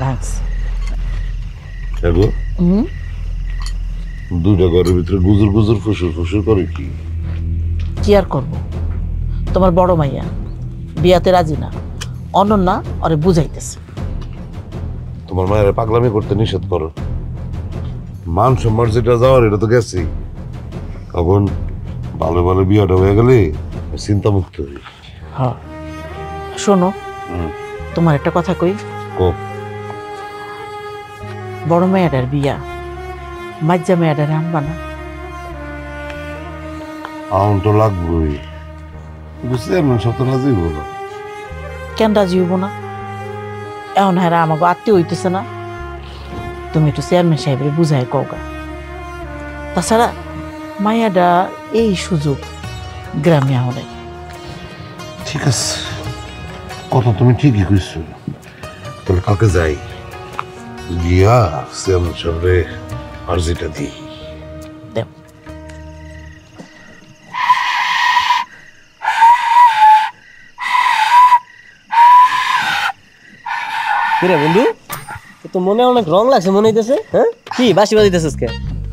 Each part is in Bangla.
থ্যাঙ্কস। এগো দুইটা ঘরের ভিতরে গুজুর গুজুর ফুসুর ফুসুর করে কি? কি আর করবো, তোমার বড় মাইয়া বিয়াতে রাজি না, অনন্যা ওরে বুঝাইতেছে। তোমার মায়ের পাগলামি করতে নিষেধ করো। মান সম্মান যেটা যাওয়ার এটা তো গেছি, এখন ভালো ভালো বিয়েটা হয়ে গেলে চিন্তা মুক্ত হই। হ্যাঁ শোনো, তোমার একটা কথা কই। বড় মেয়েটার বিয়া মাজ্জা মেয়েটার আনবা না? আউন তো লাগবেই, বুঝতে এমন সত রাজি হবো না। কেন রাজি হইব না? এখন হ্যাঁ আমাকে আত্মীয় হইতেছে না, তুমি একটু চেয়ারম্যান সাহেবের বুঝাই কওগা। তাছাড়া মায়াডা এই সুযোগ গ্রামে হলে। ঠিক আছে, কথা তুমি ঠিকই কইছো। তাহলে কালকে যাই, গিয়া চেয়ারম্যান সাহেবরে আর্জিটা দিই। দেব। কিরে বন্ধু, তো মনে অনেক রং লাগছে মনে হইতেছে। হ্যাঁ কি বাসি বাজাইতেছিস কে?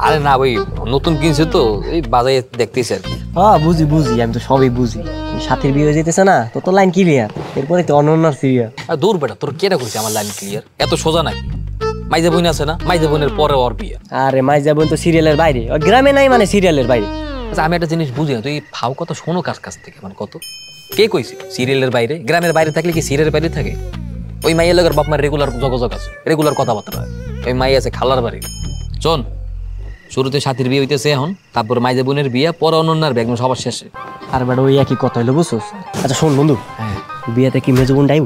আরে না ভাই, নতুন কিনছে তো এই বাজারে দেখতেছি আর কি। হ্যাঁ বুঝি বুঝি, আমি তো সবই বুঝি। সাথীর বিয়ে হয়ে যেতেছে না, তো লাইন ক্লিয়ার। এরপরে তো অনন্যার সিরিয়াল। আর দূর বেটা, তোর কেটা করছে আমার লাইন ক্লিয়ার? এত সোজা নাকি? মাইজা বোন আছে না, মাইজা বোনের পরে ওর বিয়ে। আরে মাইজা বোন তো সিরিয়ালের বাইরে, ওই গ্রামে নাই মানে সিরিয়ালের বাইরে। আচ্ছা আমি একটা জিনিস বুঝি না, তুই ফাও কত শোনো কার কাছ থেকে, মানে কত কে কইছি সিরিয়ালের বাইরে? গ্রামের বাইরে থাকলে কি সিরিয়ালের বাইরে থাকে? ওই মাইয়ের লোকের বাপ মায়ের রেগুলার যোগাযোগ আছে, রেগুলার কথাবার্তা হয়। ওই মাই আছে খালার বাড়ি। শোন, শুরুতে সাথীর বিয়ে হইতেছে এখন, তারপর মাইজা বোনের বিয়ে, পরে অনন্যার বিয়ে, একদম সবার শেষে। আর বেটা ওই একই কথা হইলো, বুঝছস? আচ্ছা শোন বন্ধু, হ্যাঁ বিয়েতে কি মেজো বোন ডাইব?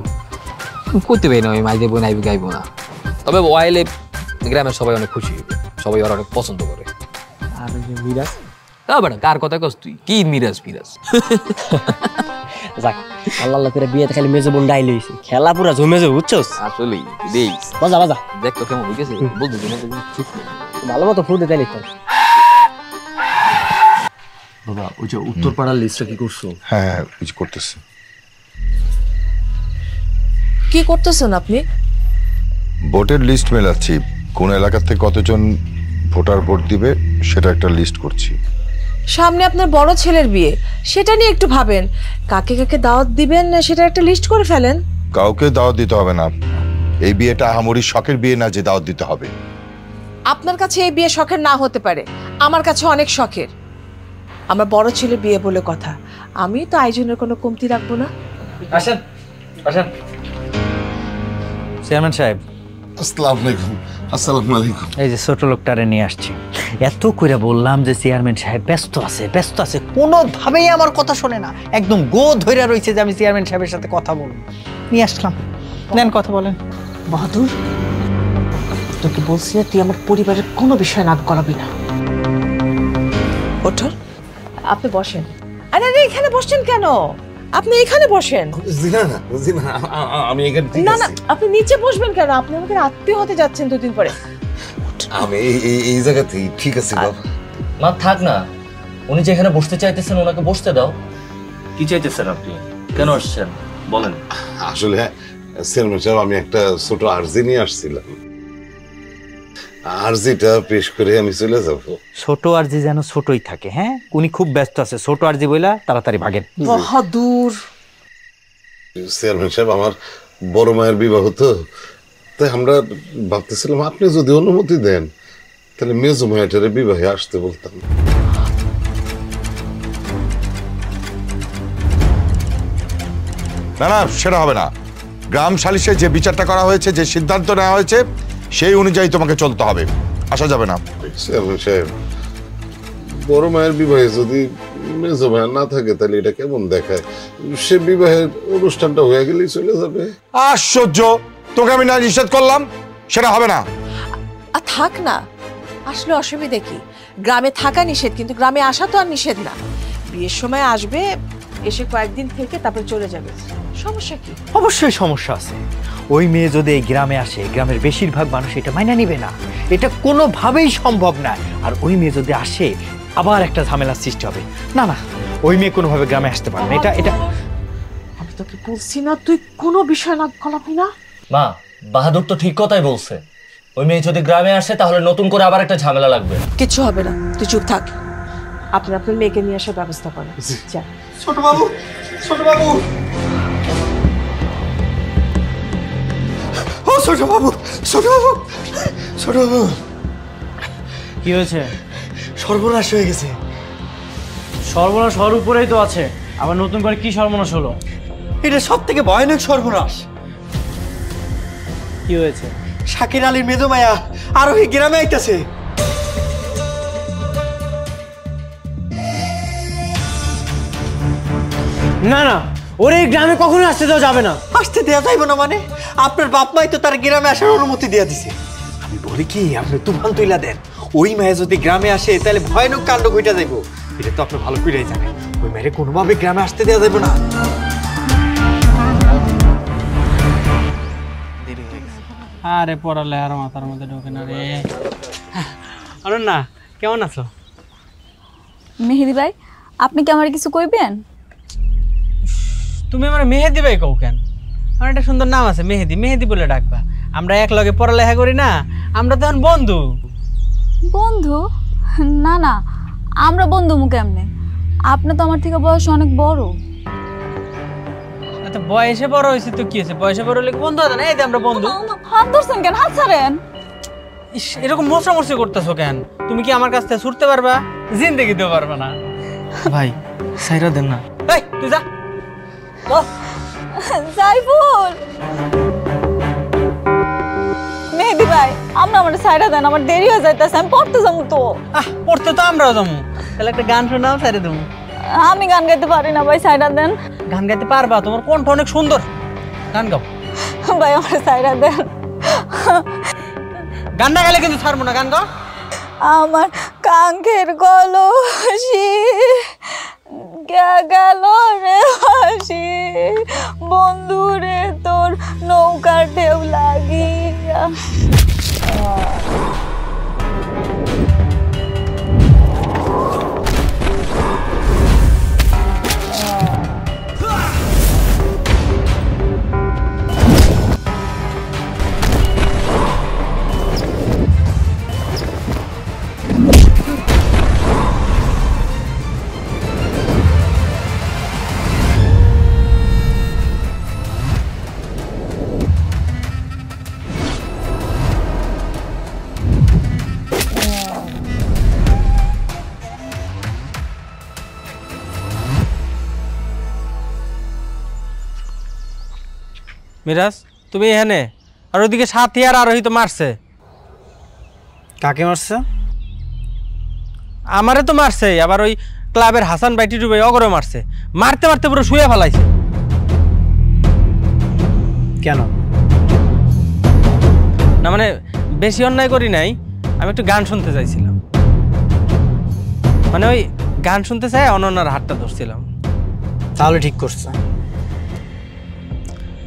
করতে পারি না, ওই মাইজা বোন আইবি গাইবো না। তবে ওয়াইলে গ্রামের সবাই অনেক খুশি হবে, সবাই ওরা অনেক পছন্দ করে। আর ওই যে মিরাজ, বেটা কার কথা কস তুই? কি মিরাজ ফিরাজ? যাক আল্লাহ আল্লাহ করে বিয়েতে খালি মেজো বোন ডাইল হইছে, খেলা পুরা জমে যাবে, বুঝছস? আসলেই দেই বাজা বাজা, দেখ তো কেমন হয়ে গেছে, বুঝলি না? ভালো মতো ফুটে তাইলি তো। বাবা ওই যে উত্তরপাড়ার লিস্টটা কি করছো? হ্যাঁ কিছু করতেছি। কি করতেছেন আপনি? ভোটের লিস্ট মেলাচ্ছি, কোন এলাকা থেকে কতজন ভোটার ভোট দিবে সেটা একটা লিস্ট করছি। সামনে আপনার বড় ছেলের বিয়ে, সেটা নিয়ে একটু ভাবেন। কাকে কাকে দাওয়াত দিবেন সেটা একটা লিস্ট করে ফেলেন। কাউকে দাওয়াত দিতে হবে না, এই বিয়েটা আহামরি শখের বিয়ে না যে দাওয়াত দিতে হবে। আপনার কাছে এই বিয়ে শখের না হতে পারে, আমার কাছে অনেক শখের। আমার বড় ছেলের বিয়ে বলে কথা, আমি তো আয়োজনের কোনো কমতি রাখবো না। আসেন আসেন। চেয়ারম্যান সাহেব, আসসালামু আলাইকুম। আসসালামু আলাইকুম। এই যে ছোট লোকটারে নিয়ে আসছি। এত কইরা বললাম যে চেয়ারম্যান সাহেব ব্যস্ত আছে ব্যস্ত আছে, কোনোভাবেই আমার কথা শোনে না, একদম গো ধইরা রইছে যে আমি চেয়ারম্যান সাহেবের সাথে কথা বলবো। নিয়ে আসলাম, নেন কথা বলেন। বাহাদুর, তোকে বলছি না তুই আমার পরিবারের কোনো বিষয় নাক গলাবি না। ওঠো, আপনি বসেন। আরে আরে এখানে বসছেন কেন? আপনি এখানে বসেন। আমি এখানে ঠিক না না, আছি। আপনি নিচে বসবেন কেন? আপনি আমাকে আত্মীয় হতে যাচ্ছেন দুদিন পরে। আমি এই জায়গাতেই ঠিক আছে বাবা। মা থাক না, উনি যেখানে বসতে চাইতেছেন ওনাকে বসতে দাও। কি চাইতেছেন আপনি? কেন আসছেন বলেন। আসলে চেয়ারম্যান সাহেব, আমি একটা ছোট আর্জি নিয়ে আসছিলাম, আর্জিটা পেশ করে আমি চলে যাব। ছোট আরজি যেন ছোটই থাকে। হ্যাঁ, উনি খুব ব্যস্ত আছে, ছোট আরজি বইলা তাড়াতাড়ি ভাগেন। বাহাদুর, চেয়ারম্যান সাহেব, আমার বড় মায়ের বিবাহ তো, তাই আমরা ভাবতেছিলাম আপনি যদি অনুমতি দেন তাহলে মেজো মায়ের বিবাহে আসতে বলতাম। না না, সেটা হবে না। গ্রাম সালিশে যে বিচারটা করা হয়েছে, যে সিদ্ধান্ত নেওয়া হয়েছে, সেই অনুযায়ী তোমাকে চলতে হবে, আসা যাবে না। চেয়ারম্যান সাহেব, বড় মায়ের বিবাহে যদি মেজো ভাই না থাকে তাহলে এটা কেমন দেখায়? সে বিবাহের অনুষ্ঠানটা হয়ে গেলেই চলে যাবে। আশ্চর্য, তোকে আমি না নিষেধ করলাম, সেটা হবে না। আর থাক না, আসলে অসুবিধা কি? গ্রামে থাকা নিষেধ, কিন্তু গ্রামে আসা তো আর নিষেধ না। বিয়ের সময় আসবে, এসে কয়েকদিন থেকে তারপর চলে যাবে, সমস্যা কি? অবশ্যই সমস্যা আছে। ওই মেয়ে যদি এই গ্রামে আসে, গ্রামের বেশিরভাগ মানুষ এটা মাইনা নিবে না, এটা কোনোভাবেই সম্ভব না। আর ওই মেয়ে যদি আসে, আবার একটা ঝামেলার সৃষ্টি হবে। না না, ওই মেয়ে কোনোভাবে গ্রামে আসতে পারবে না। এটা আমি তোকে বলছি না তুই কোনো বিষয় নাক গলাবি না। মা বাহাদুর তো ঠিক কথাই বলছে, ওই মেয়ে যদি গ্রামে আসে তাহলে নতুন করে আবার একটা ঝামেলা লাগবে। কিচ্ছু হবে না, তুই চুপ থাক। আপনি আপনার মেয়েকে নিয়ে আসার ব্যবস্থা করেন। যা। ছোট বাবু, ছোট বাবু, ও ছোট বাবু, ছোট বাবু, ছোট বাবু, কি হয়েছে? সর্বনাশ হয়ে গেছে। সর্বনাশ হওয়ার উপরেই তো আছে, আবার নতুন করে কি সর্বনাশ হলো? এটা সব থেকে ভয়ানক সর্বনাশ। কি হয়েছে? শাকির আলীর মেজো মায়া আরোহী গ্রামে আইতাছে। না না, ওরে এই গ্রামে কখনো আসতে দেওয়া যাবে না। আসতে দেওয়া যাইব না মানে? আপনার বাপ মাই তো তার গ্রামে আসার অনুমতি দিয়ে দিছে। আমি বলি কি, আপনি তুফান তুইলা দেন। ওই মায়া যদি গ্রামে আসে তাহলে ভয়ানক কাণ্ড ঘটে যাইব। এটা তো আপনি ভালো করেই জানেন। ওই মায়ের কোনোভাবে গ্রামে আসতে দেওয়া যাইব না। আরে পড়ালে আর মাথার মধ্যে ঢোকে না রে। অনন্যা, কেমন আছো? মেহেদি ভাই, আপনি কি আমার কিছু কইবেন? তুমি আমার মেহেদি ভাই কও কেন? আমার একটা সুন্দর নাম আছে, মেহেদি। মেহেদি বলে ডাকবা। আমরা এক লগে পড়ালেখা করি না, আমরা তখন বন্ধু। বন্ধু? না না, আমরা বন্ধু মু কেমনে? আপনি তো আমার থেকে বয়স অনেক বড়। আচ্ছা, বয়সে বড় হয়েছে তো কি হয়েছে? বয়সে বড় হলে বন্ধু আছে না? এই যে আমরা বন্ধু। হাত ধরছেন কেন? হাত ছাড়েন। ইস, এরকম মশরামশি করতেছো কেন? তুমি কি আমার কাছ থেকে ছুটতে পারবা? জিন্দেগি দিতে পারবা না। ভাই সাইরা দেন না। এই তুই যা। সাইফুল, মেহেদি ভাই, আমরা আমার সাইরা দেন, আমার দেরি হয়ে যাইতেছে, আমি পড়তে যাবো তো। পড়তে তো আমরাও যাবো, তাহলে একটা গান শোনাও, সাইরা দেবো। আমি গান গাইতে পারি না ভাই, সাইরা দেন। গান গাইতে পারবা? তোমার কণ্ঠ অনেক সুন্দর, গান গাও। ভাই আমার সাইরা দেন। গান না গাইলে কিন্তু ছাড়বো না, গান গাও। আমার কাঙ্ক্ষের কলসি গেল রে হাসি, বন্ধু রে তোর নৌকার ঢেউ লাগিয়া। মিরাজ, তুমি এখানে, আর ওইদিকে সাথী আর আরোহী তো মারছে। কাকে মারছে? আমারে তো মারছে, আবার ওই ক্লাবের হাসান ভাই, টিটু ভাই অগরে মারছে। মারতে মারতে পুরো শুয়ে ফেলাইছে। কেন? না মানে বেশি অন্যায় করি নাই, আমি একটু গান শুনতে চাইছিলাম। মানে ওই গান শুনতে চাই অনন্যার হাতটা ধরছিলাম। তাহলে ঠিক করছে।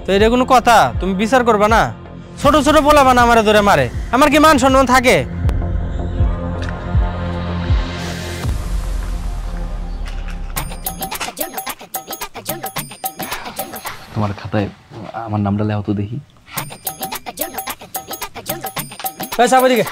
তো এটা কোনো কথা? তুমি বিচার করবা না? ছোট ছোট বলাবা না আমারে ধরে মারে, আমার কি মান সম্মান থাকে? তোমার খাতায় আমার নামটা লেও তো দেখি। সাবদিকে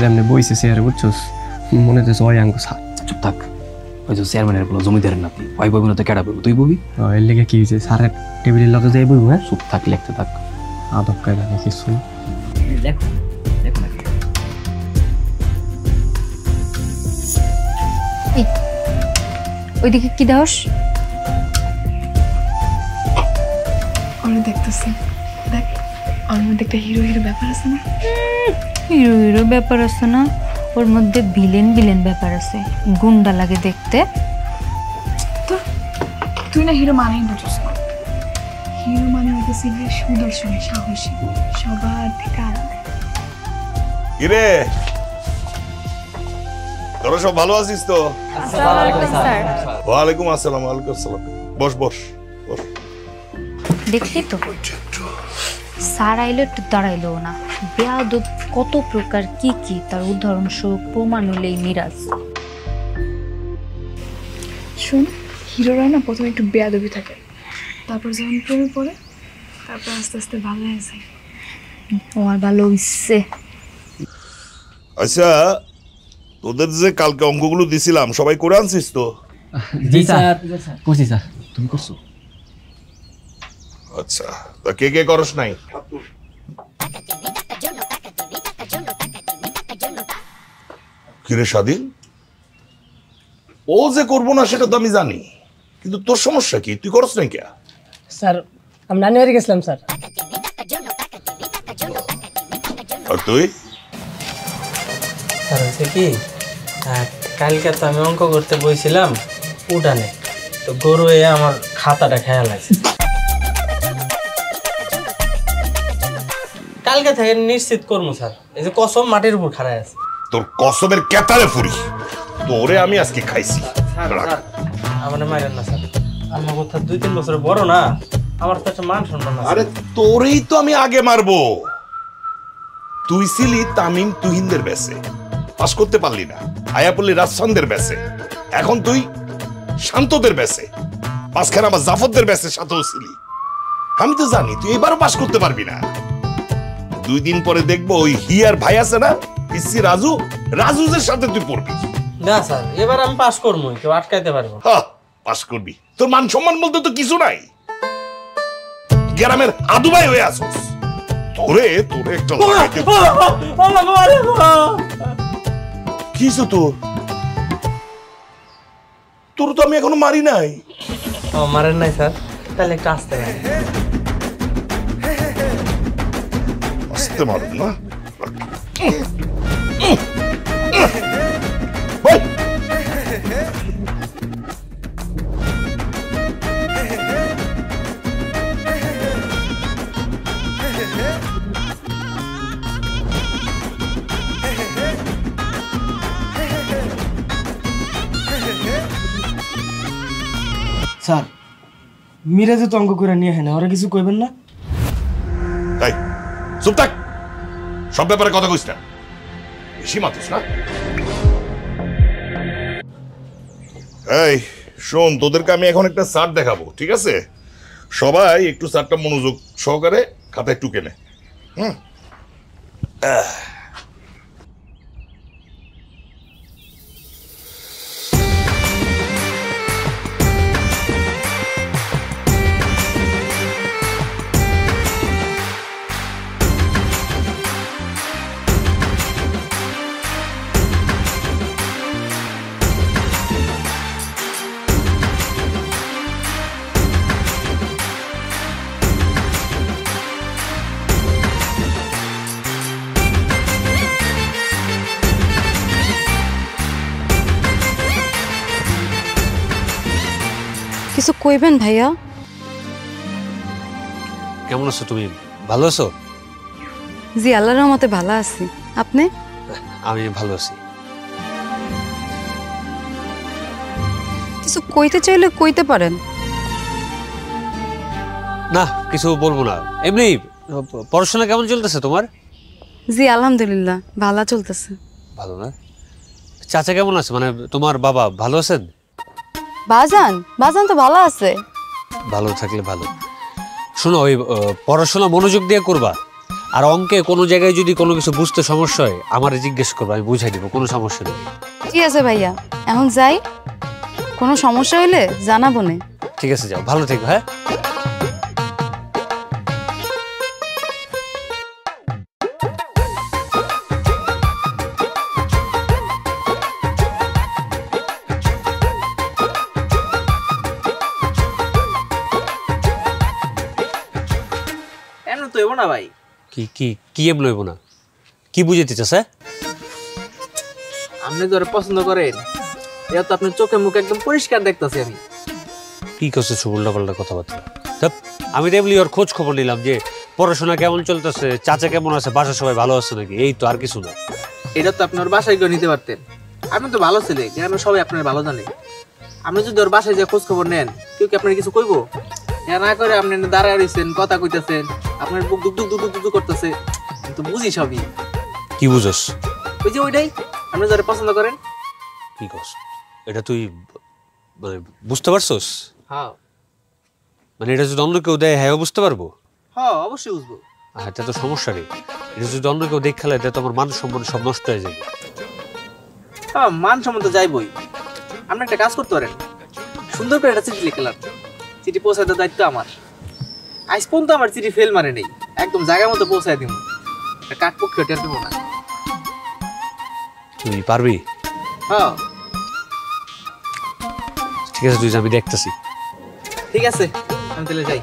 যেমনি বইছে চেয়ারে, বুঝছোস, মনে হচ্ছে ওই আঙ্গ সার। চুপ থাক, ওই যে চেয়ারম্যানের বলো জমিদারের নাতি, ওই বইব না তো কেডা বইব? তুই ববি? এর লেগে কি হয়েছে? স্যারের টেবিলের লগে যাই বইব? হ্যাঁ, চুপ থাক, লিখতে থাক। আদব কায়দা কিছু দেখো দেখো নাকি ওইদিকে কি দাস? তোরে দেখতেছি, দেখ ওর মধ্যে একটা হিরো হিরো ব্যাপার আছে না? হিরো হিরো ব্যাপার আছে না, ওর মধ্যে ভিলেন ভিলেন ব্যাপার আছে, গুন্ডা লাগে দেখতে। তুই না হিরো মানেই বুঝিস না। হিরো মানে হইতেছে সুদর্শন, সাহসী, সবার থেকে আলাদা। কিরে তোরা সব ভালো আছিস তো? ওয়ালাইকুম আসসালাম। ওয়ালাইকুম আসসালাম। বস বস বস। দেখলি তো স্যার আইলো একটু দাঁড়াইলো না, বেয়াদব কত প্রকার কি কি তার উদাহরণ স্বরূপ প্রমাণ হলেই মিরাজ। শোন, হিরোরা না প্রথমে একটু বেয়াদবি থাকে, তারপর যখন প্রেমে পড়ে তারপর আস্তে আস্তে ভালো হয়ে যায়। ও আর ভালো হইছে। আচ্ছা, তোদের যে কালকে অঙ্কগুলো দিছিলাম সবাই করে আনছিস তো? জি স্যার, করছি স্যার। তুমি করছো? আচ্ছা, তা কে কে করস নাই? কিরে স্বাধীন, ও যে করবো না সেটা তো আমি জানি, কিন্তু তোর সমস্যা কি? তুই করস নাই কে? স্যার আমি নানি বাড়ি গেছিলাম স্যার। আর তুই? স্যার হচ্ছে কি, কালকে তো আমি অঙ্ক করতে বইছিলাম উঠানে, তো গরু এ আমার খাতাটা খেয়াল আছে। কালকে থেকে নিশ্চিত করবো স্যার, এই যে কসম মাটির উপর খাড়ায় আছে। তোর কসমের কেতারে ফুরি, তোরে আমি আজকে খাইছি। আমার মারেন না স্যার, আমার কথা 2-3 বছর বড় না, আমার তো একটা মান সম্মান আছে। আরে তোরেই তো আমি আগে মারবো। তুই ছিলি তামিম তুহিনদের ব্যাচে, পাস করতে পারলি না, আয়া পড়লি রাজসানদের ব্যাচে, এখন তুই শান্তদের ব্যাচে, পাঁচখানা আবার জাফরদের ব্যাচে সাথেও ছিলি। আমি তো জানি তুই এবারও পাস করতে পারবি না। 2 দিন পরে দেখবো ওই হিয়ার ভাই আছে না পিসি রাজু, রাজুদের সাথে তুই পড়বি। না স্যার, এবার আমি পাস করবো, কেউ আটকাইতে পারবো। পাস করবি? তোর মান সম্মান বলতে তো কিছু নাই, গ্রামের আদুবাই হয়ে আসছিস। তোরে একটা কিছু তোর তো আমি এখনো মারি নাই। মারেন নাই স্যার? তাহলে একটু আসতে পারেন। আসতে মারুন না। স্যার মিরাজে তো অঙ্ক করে নিয়ে হয় না, ওরা কিছু কইবেন না? তাই চুপ থাক, সব ব্যাপারে কথা কইস না, বেশি মাতিস না। এই শোন, তোদেরকে আমি এখন একটা চার্ট দেখাবো, ঠিক আছে? সবাই একটু চার্টটা মনোযোগ সহকারে খাতায় টুকে নে। কিছু কইবেন ভাইয়া? কেমন আছো তুমি? ভালো আছো? জি আল্লাহর রহমতে ভালো আছি, আপনি? আমি ভালো আছি। কিছু কইতে চাইলে কইতে পারেন। না কিছু বলবো না, এমনি পড়াশোনা কেমন চলতেছে তোমার? জি আলহামদুলিল্লাহ ভালো চলতেছে। ভালো না? চাচা কেমন আছে, মানে তোমার বাবা ভালো আছেন? বাজান বাজান তো ভালো আছে। ভালো থাকলে ভালো। শোনো, ওই পড়াশোনা মনোযোগ দিয়ে করবা, আর অঙ্কে কোনো জায়গায় যদি কোনো কিছু বুঝতে সমস্যা হয় আমারে জিজ্ঞেস করবা, আমি বুঝাই দিব, কোনো সমস্যা নেই। ঠিক আছে ভাইয়া, এখন যাই, কোনো সমস্যা হলে জানাবো না। ঠিক আছে, যাও, ভালো থেকো। হ্যাঁ না ভাই। কি কি কি এম লইব না? কি বুঝাইতে চাচ্ছে? আপনি যারা পছন্দ করেন এটা তো আপনার চোখে মুখে একদম পরিষ্কার দেখতেছি আমি। কি করছে উল্টা পাল্টা কথাবার্তা? আমি তো এমনি ওর খোঁজ খবর নিলাম যে পড়াশোনা কেমন চলতেছে, চাচা কেমন আছে, বাসার সবাই ভালো আছে নাকি, এই তো, আর কিছু না। এটা তো আপনার বাসায় গিয়ে নিতে পারতেন। আপনি তো ভালো ছেলে, গ্রামের সবাই আপনার ভালো জানে। আপনি যদি ওর বাসায় যে খোঁজ খবর নেন, কেউ কি আপনার কিছু কইবো? না করে আপনি দাঁড়ায় রয়েছেন, কথা কইতেছেন, আপনার বুক দুক দুক দুক দুক দুক করতেছে, তো বুঝি সবই। কি বুঝস? ওই যে ওইটাই, আপনি যারা পছন্দ করেন। কি কস? এটা তুই মানে বুঝতে পারছস? হ্যাঁ। মানে এটা যদি অন্য কেউ দেয়, হ্যাঁ বুঝতে পারবো? হ্যাঁ, অবশ্যই বুঝবো। এটা তো সমস্যা নেই। এটা যদি অন্য কেউ দেখে খেলে, তো আমার মান সম্মান সব নষ্ট হয়ে যাবে। হ্যাঁ, মান সম্মান তো যাইবই। আপনি একটা কাজ করতে পারেন, সুন্দর করে একটা চিঠি লিখলাম, চিঠি পৌঁছায় দেওয়ার দায়িত্ব আমার। আজ পর্যন্ত আমার চিঠি ফেল মারে নেই, একদম জায়গার মতো পৌঁছায় দিব। কাক পক্ষে টের দেবো না। তুই পারবি? হ্যাঁ। ঠিক আছে, তুই আমি দেখতেছি। ঠিক আছে, আমি তাহলে যাই।